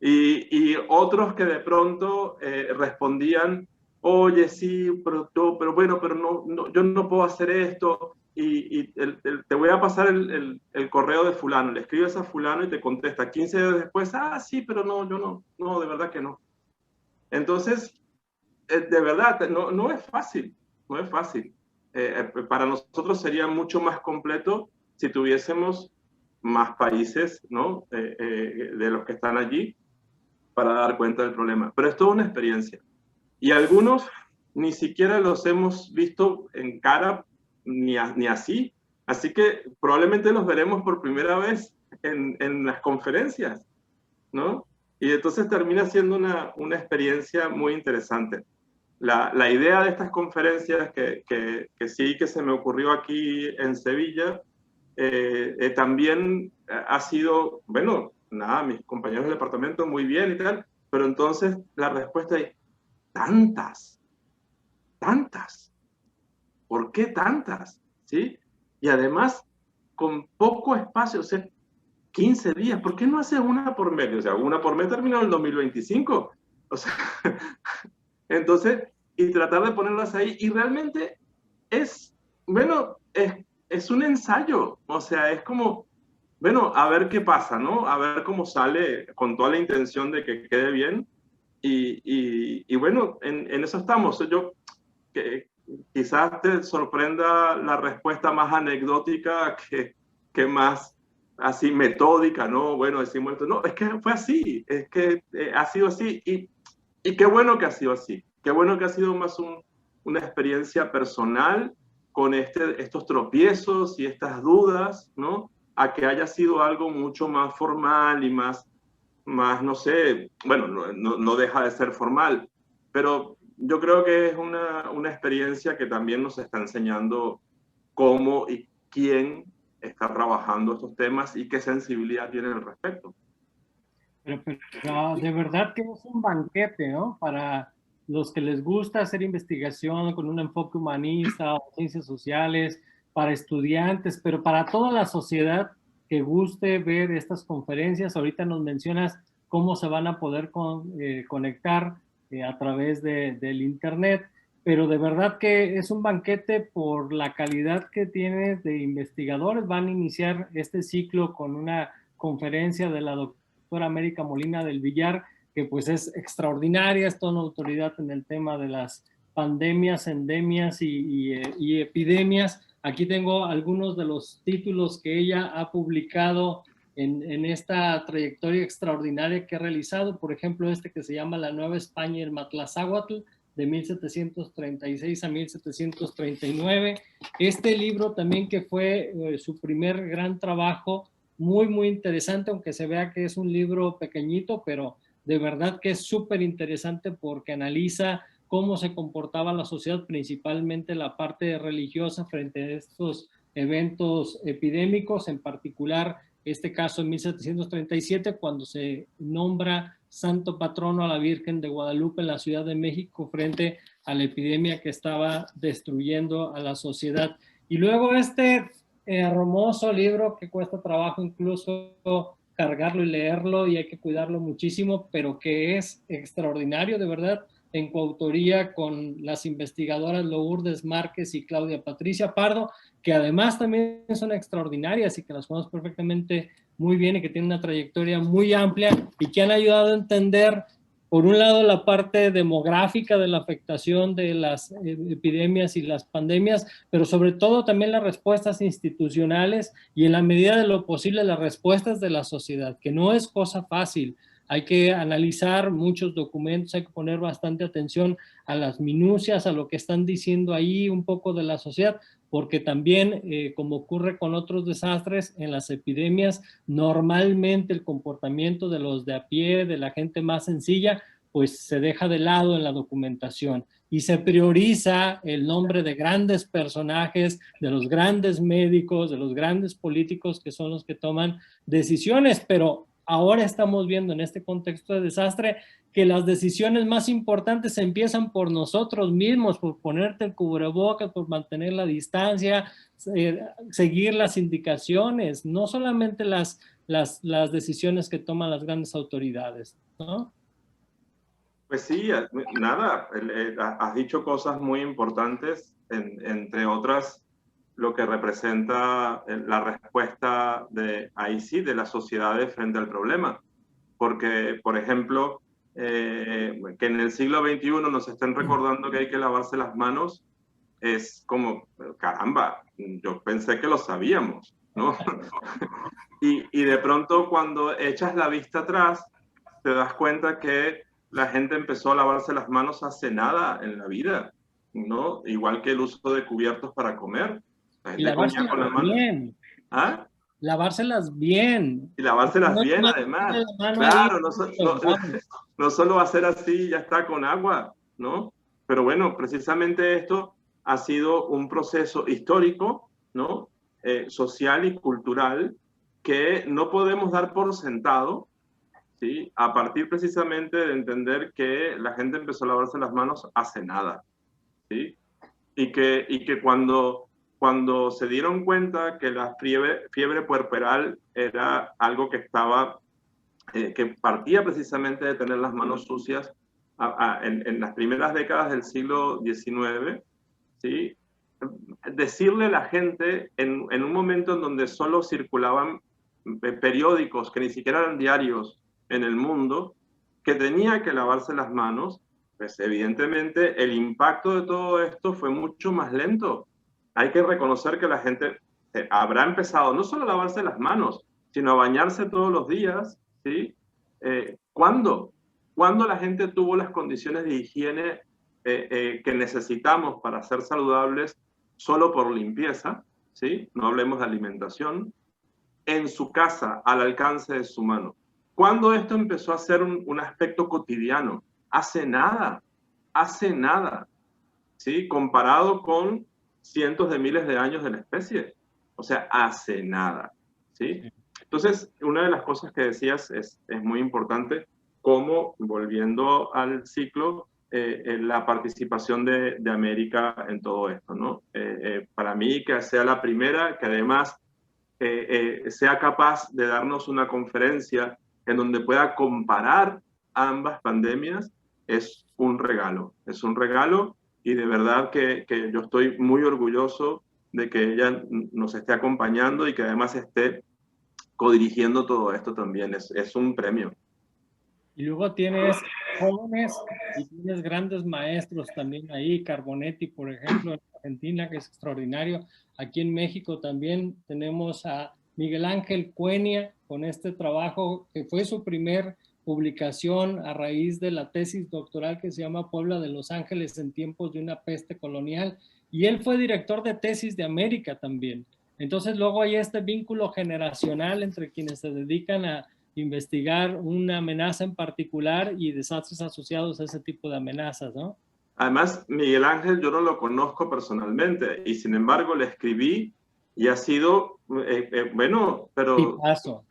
Y otros que de pronto respondían, oye, sí, pero bueno, pero no, yo no puedo hacer esto, y te voy a pasar el correo de fulano, le escribes a fulano y te contesta 15 días después, sí, pero no, yo no, de verdad que no. Entonces, de verdad, no es fácil, no es fácil. Para nosotros sería mucho más completo si tuviésemos más países, ¿no? De los que están allí, para dar cuenta del problema. Pero es toda una experiencia. Y algunos ni siquiera los hemos visto en cara ni así. Así que probablemente los veremos por primera vez en las conferencias, ¿no? Y entonces termina siendo una experiencia muy interesante. La idea de estas conferencias que sí que se me ocurrió aquí en Sevilla, también ha sido, bueno, nada, mis compañeros del departamento muy bien y tal, pero entonces la respuesta es tantas, ¿por qué tantas? ¿Sí? Y además con poco espacio, o sea, 15 días, ¿por qué no haces una por mes? O sea, una por mes terminó en el 2025. O sea, entonces, y tratar de ponerlas ahí, y realmente es, bueno, es un ensayo, o sea, es como, bueno, a ver qué pasa, ¿no? A ver cómo sale con toda la intención de que quede bien, y bueno, en eso estamos. Yo, que quizás te sorprenda la respuesta más anecdótica que más así metódica, ¿no? Bueno, decimos esto, no, es que fue así, es que ha sido así, y qué bueno que ha sido así, qué bueno que ha sido más una experiencia personal con estos tropiezos y estas dudas, ¿no? A que haya sido algo mucho más formal y más, no sé, bueno, no deja de ser formal, pero yo creo que es una experiencia que también nos está enseñando cómo y quién está trabajando estos temas y qué sensibilidad tiene al respecto. Pero de verdad que es un banquete, ¿no? Para los que les gusta hacer investigación con un enfoque humanista o ciencias sociales, para estudiantes, pero para toda la sociedad que guste ver estas conferencias. Ahorita nos mencionas cómo se van a poder conectar a través del Internet, pero de verdad que es un banquete por la calidad que tiene de investigadores. Van a iniciar este ciclo con una conferencia de la doctora América Molina del Villar, que pues es extraordinaria, es toda una autoridad en el tema de las pandemias, endemias y epidemias. Aquí tengo algunos de los títulos que ella ha publicado en esta trayectoria extraordinaria que ha realizado. Por ejemplo, este que se llama La Nueva España y el Matlazáhuatl, de 1736 a 1739. Este libro también, que fue su primer gran trabajo, muy, muy interesante, aunque se vea que es un libro pequeñito, pero de verdad que es súper interesante porque analiza cómo se comportaba la sociedad, principalmente la parte religiosa, frente a estos eventos epidémicos, en particular este caso en 1737, cuando se nombra santo patrono a la Virgen de Guadalupe en la Ciudad de México frente a la epidemia que estaba destruyendo a la sociedad. Y luego este hermoso libro que cuesta trabajo incluso cargarlo y leerlo, y hay que cuidarlo muchísimo, pero que es extraordinario, de verdad, en coautoría con las investigadoras Lourdes Márquez y Claudia Patricia Pardo, que además también son extraordinarias y que las conozco perfectamente muy bien y que tienen una trayectoria muy amplia y que han ayudado a entender, por un lado, la parte demográfica de la afectación de las epidemias y las pandemias, pero sobre todo también las respuestas institucionales y, en la medida de lo posible, las respuestas de la sociedad, que no es cosa fácil. Hay que analizar muchos documentos, hay que poner bastante atención a las minucias, a lo que están diciendo ahí un poco de la sociedad, porque también, como ocurre con otros desastres, en las epidemias, normalmente el comportamiento de los de a pie, de la gente más sencilla, pues se deja de lado en la documentación y se prioriza el nombre de grandes personajes, de los grandes médicos, de los grandes políticos, que son los que toman decisiones. Pero ahora estamos viendo, en este contexto de desastre, que las decisiones más importantes empiezan por nosotros mismos, por ponerte el cubrebocas, por mantener la distancia, seguir las indicaciones, no solamente las decisiones que toman las grandes autoridades, ¿no? Pues sí, nada, has dicho cosas muy importantes, entre otras, lo que representa la respuesta ahí sí, de las sociedades frente al problema. Porque, por ejemplo, que en el siglo XXI nos estén recordando que hay que lavarse las manos, es como, caramba, yo pensé que lo sabíamos, ¿no? y de pronto, cuando echas la vista atrás, te das cuenta que la gente empezó a lavarse las manos hace nada en la vida, ¿no? Igual que el uso de cubiertos para comer. La gente Y lavárselas comía con la mano. bien. ¿Ah? Lavárselas bien. Y lavárselas bien, además. Claro, no solo hacer así y ya está con agua, ¿no? Pero bueno, precisamente esto ha sido un proceso histórico, ¿no? Social y cultural, que no podemos dar por sentado, ¿sí? A partir precisamente de entender que la gente empezó a lavarse las manos hace nada, ¿sí? Y que cuando cuando se dieron cuenta que la fiebre puerperal era algo que estaba, que partía precisamente de tener las manos sucias en las primeras décadas del siglo XIX, ¿sí? Decirle a la gente en un momento en donde solo circulaban periódicos que ni siquiera eran diarios en el mundo, que tenía que lavarse las manos, pues evidentemente el impacto de todo esto fue mucho más lento. Hay que reconocer que la gente habrá empezado no solo a lavarse las manos, sino a bañarse todos los días, ¿sí? ¿Cuándo? ¿Cuándo la gente tuvo las condiciones de higiene que necesitamos para ser saludables solo por limpieza, ¿sí? No hablemos de alimentación, en su casa, al alcance de su mano? ¿Cuándo esto empezó a ser un aspecto cotidiano? Hace nada, ¿sí? Comparado con cientos de miles de años de la especie. O sea, hace nada, ¿sí? Entonces, una de las cosas que decías es muy importante, como, volviendo al ciclo, la participación de América en todo esto, ¿no? Para mí, que sea la primera, que además sea capaz de darnos una conferencia en donde pueda comparar ambas pandemias, es un regalo y de verdad que yo estoy muy orgulloso de que ella nos esté acompañando y que además esté codirigiendo todo esto también, es un premio. Y luego tienes jóvenes y tienes grandes maestros también ahí, Carbonetti, por ejemplo, en Argentina, que es extraordinario. Aquí en México también tenemos a Miguel Ángel Cuenia con este trabajo que fue su primer publicación a raíz de la tesis doctoral que se llama Puebla de Los Ángeles en tiempos de una peste colonial. Y él fue director de tesis de América también. Entonces luego hay este vínculo generacional entre quienes se dedican a investigar una amenaza en particular y desastres asociados a ese tipo de amenazas, ¿no? Además, Miguel Ángel yo no lo conozco personalmente y sin embargo le escribí y ha sido, bueno, pero... Tipazo.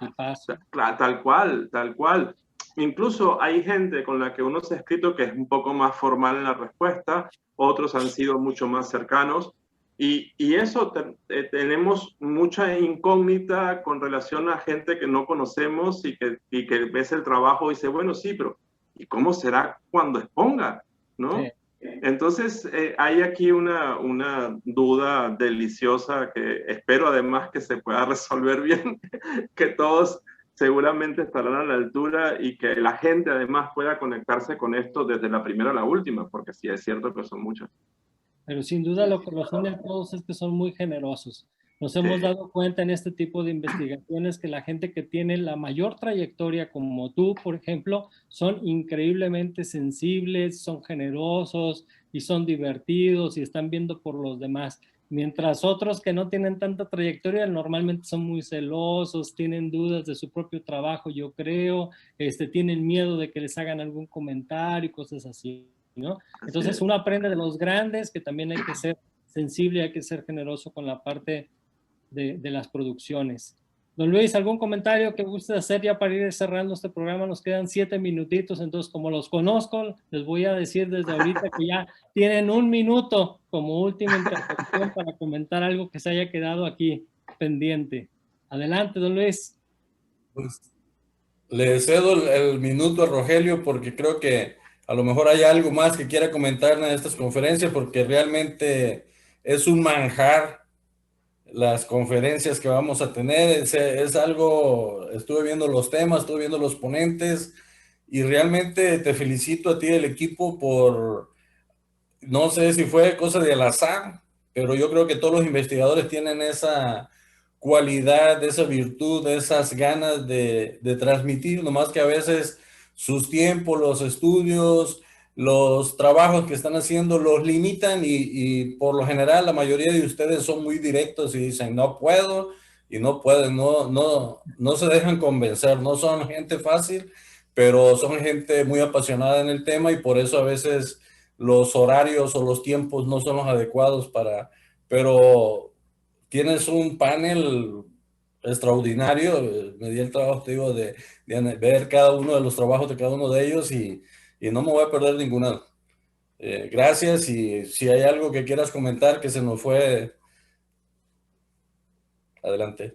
Tal cual. Incluso hay gente con la que uno se ha escrito que es un poco más formal en la respuesta, otros han sido mucho más cercanos. Y eso, tenemos mucha incógnita con relación a gente que no conocemos y que ves el trabajo y dice, bueno, sí, pero ¿y cómo será cuando exponga? ¿No? Sí. Entonces, hay aquí una duda deliciosa que espero además que se pueda resolver bien, que todos seguramente estarán a la altura y que la gente además pueda conectarse con esto desde la primera a la última, porque sí es cierto que son muchos. Pero sin duda lo que los une a todos es que son muy generosos. Nos hemos dado cuenta en este tipo de investigaciones que la gente que tiene la mayor trayectoria, como tú, por ejemplo, son increíblemente sensibles, son generosos y son divertidos y están viendo por los demás. Mientras otros que no tienen tanta trayectoria normalmente son muy celosos, tienen dudas de su propio trabajo, yo creo, tienen miedo de que les hagan algún comentario y cosas así, ¿no? Entonces uno aprende de los grandes que también hay que ser sensible, hay que ser generoso con la parte de las producciones. Don Luis, ¿algún comentario que guste hacer ya para ir cerrando este programa? Nos quedan 7 minutitos, entonces como los conozco, les voy a decir desde ahorita que ya tienen 1 minuto como última intervención para comentar algo que se haya quedado aquí pendiente. Adelante, don Luis. Pues, le cedo el minuto a Rogelio porque creo que a lo mejor hay algo más que quiera comentar en estas conferencias porque realmente es un manjar las conferencias que vamos a tener. Es algo, estuve viendo los temas, estuve viendo los ponentes y realmente te felicito a ti y al equipo por, no sé si fue cosa del azar, pero yo creo que todos los investigadores tienen esa cualidad, esa virtud, esas ganas de transmitir, nomás que a veces sus tiempos, los estudios, los trabajos que están haciendo los limitan y por lo general la mayoría de ustedes son muy directos y dicen no puedo y no pueden, no se dejan convencer, no son gente fácil, pero son gente muy apasionada en el tema y por eso a veces los horarios o los tiempos no son los adecuados pero tienes un panel extraordinario. Me di el trabajo, te digo, de ver cada uno de los trabajos de cada uno de ellos y no me voy a perder ninguna. Gracias y si hay algo que quieras comentar que se nos fue Adelante.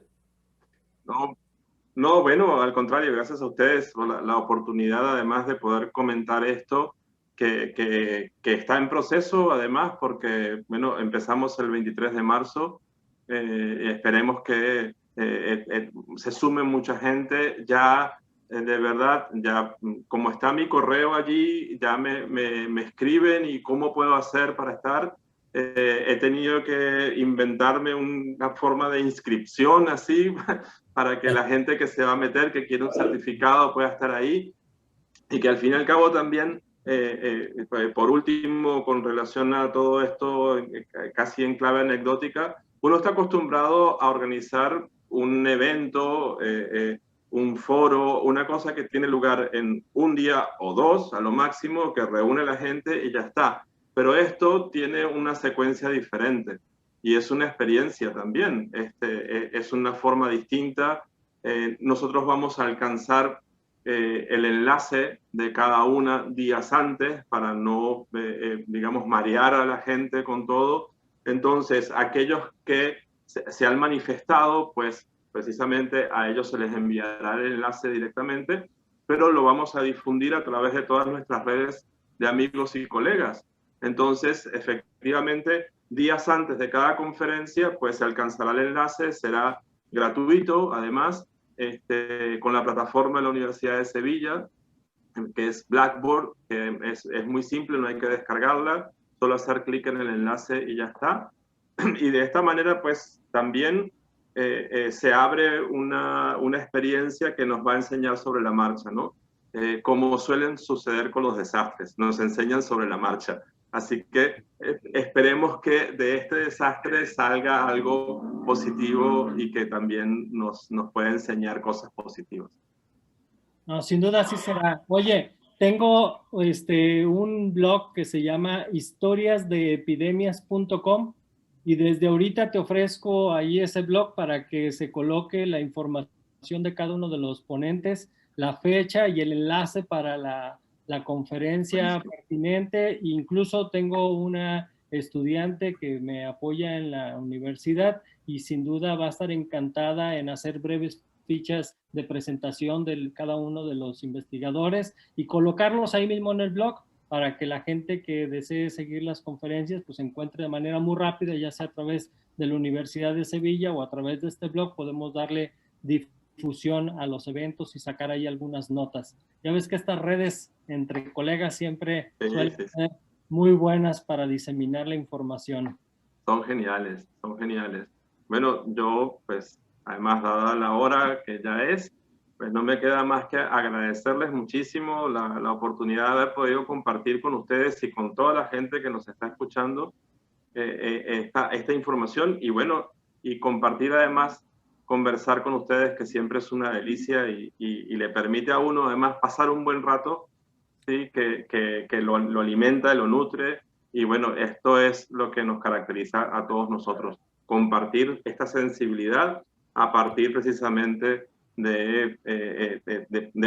No, bueno, al contrario, gracias a ustedes por la oportunidad, además de poder comentar esto, que está en proceso, además, porque, bueno, empezamos el 23 de marzo, y esperemos que se sume mucha gente. Ya, de verdad, ya como está mi correo allí, ya me escriben y cómo puedo hacer para estar. He tenido que inventarme una forma de inscripción así para que la gente que se va a meter, que quiere un certificado, pueda estar ahí. Y que al fin y al cabo también, por último, con relación a todo esto, casi en clave anecdótica, uno está acostumbrado a organizar un evento, un foro, una cosa que tiene lugar en un día o dos, a lo máximo, que reúne a la gente y ya está. Pero esto tiene una secuencia diferente y es una experiencia también. Es una forma distinta. Nosotros vamos a alcanzar el enlace de cada una días antes para no, digamos, marear a la gente con todo. Entonces, aquellos que se han manifestado, pues precisamente a ellos se les enviará el enlace directamente, pero lo vamos a difundir a través de todas nuestras redes de amigos y colegas. Entonces, efectivamente, días antes de cada conferencia, pues se alcanzará el enlace, será gratuito, además, con la plataforma de la Universidad de Sevilla, que es Blackboard, que es muy simple, no hay que descargarla, solo hacer clic en el enlace y ya está. Y de esta manera, pues también se abre una experiencia que nos va a enseñar sobre la marcha, ¿no? Como suelen suceder con los desastres, nos enseñan sobre la marcha. Así que esperemos que de este desastre salga algo positivo y que también nos pueda enseñar cosas positivas. No, sin duda así será. Oye, tengo un blog que se llama historiasdeepidemias.com y desde ahorita te ofrezco ahí ese blog para que se coloque la información de cada uno de los ponentes, la fecha y el enlace para la conferencia pertinente. Incluso tengo una estudiante que me apoya en la universidad y sin duda va a estar encantada en hacer breves fichas de presentación de cada uno de los investigadores y colocarlos ahí mismo en el blog para que la gente que desee seguir las conferencias pues encuentre de manera muy rápida, ya sea a través de la Universidad de Sevilla o a través de este blog, podemos darle difusión a los eventos y sacar ahí algunas notas. Ya ves que estas redes entre colegas siempre suelen ser muy buenas para diseminar la información. Son geniales, son geniales. Bueno, yo pues además dada la hora que ya es, pues no me queda más que agradecerles muchísimo la oportunidad de haber podido compartir con ustedes y con toda la gente que nos está escuchando esta información y bueno, y compartir además, conversar con ustedes que siempre es una delicia y le permite a uno además pasar un buen rato, ¿sí? que lo alimenta, lo nutre y bueno, esto es lo que nos caracteriza a todos nosotros, compartir esta sensibilidad a partir precisamente de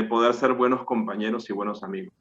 poder ser buenos compañeros y buenos amigos.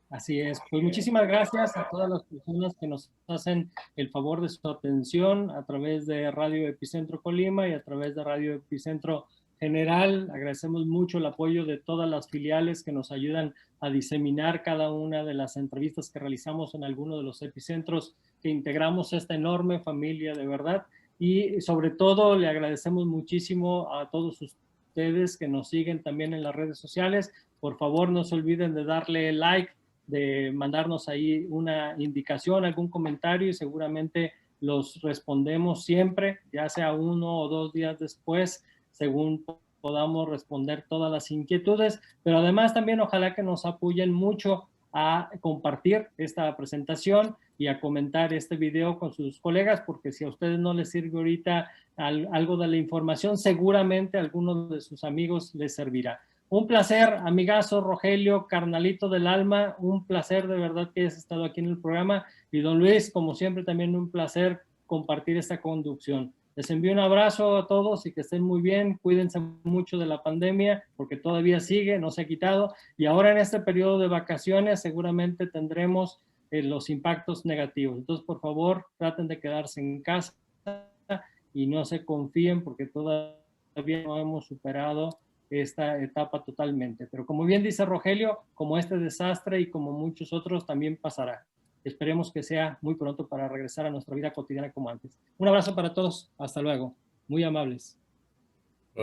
Así es. Pues muchísimas gracias a todas las personas que nos hacen el favor de su atención a través de Radio Epicentro Colima y a través de Radio Epicentro General. Agradecemos mucho el apoyo de todas las filiales que nos ayudan a diseminar cada una de las entrevistas que realizamos en alguno de los epicentros que integramos esta enorme familia de verdad. Y sobre todo le agradecemos muchísimo a todos ustedes que nos siguen también en las redes sociales. Por favor, no se olviden de darle like, de mandarnos ahí una indicación, algún comentario y seguramente los respondemos siempre, ya sea 1 o 2 días después, según podamos responder todas las inquietudes, pero además también ojalá que nos apoyen mucho a compartir esta presentación y a comentar este video con sus colegas, porque si a ustedes no les sirve ahorita algo de la información, seguramente a alguno de sus amigos les servirá. Un placer, amigazo Rogelio, carnalito del alma, un placer de verdad que hayas estado aquí en el programa. Y don Luis, como siempre, también un placer compartir esta conducción. Les envío un abrazo a todos y que estén muy bien. Cuídense mucho de la pandemia porque todavía sigue, no se ha quitado. Y ahora en este periodo de vacaciones seguramente tendremos los impactos negativos. Entonces, por favor, traten de quedarse en casa y no se confíen porque todavía no hemos superado esta etapa totalmente. Pero como bien dice Rogelio, como este desastre y como muchos otros también pasará. Esperemos que sea muy pronto para regresar a nuestra vida cotidiana como antes. Un abrazo para todos. Hasta luego. Muy amables.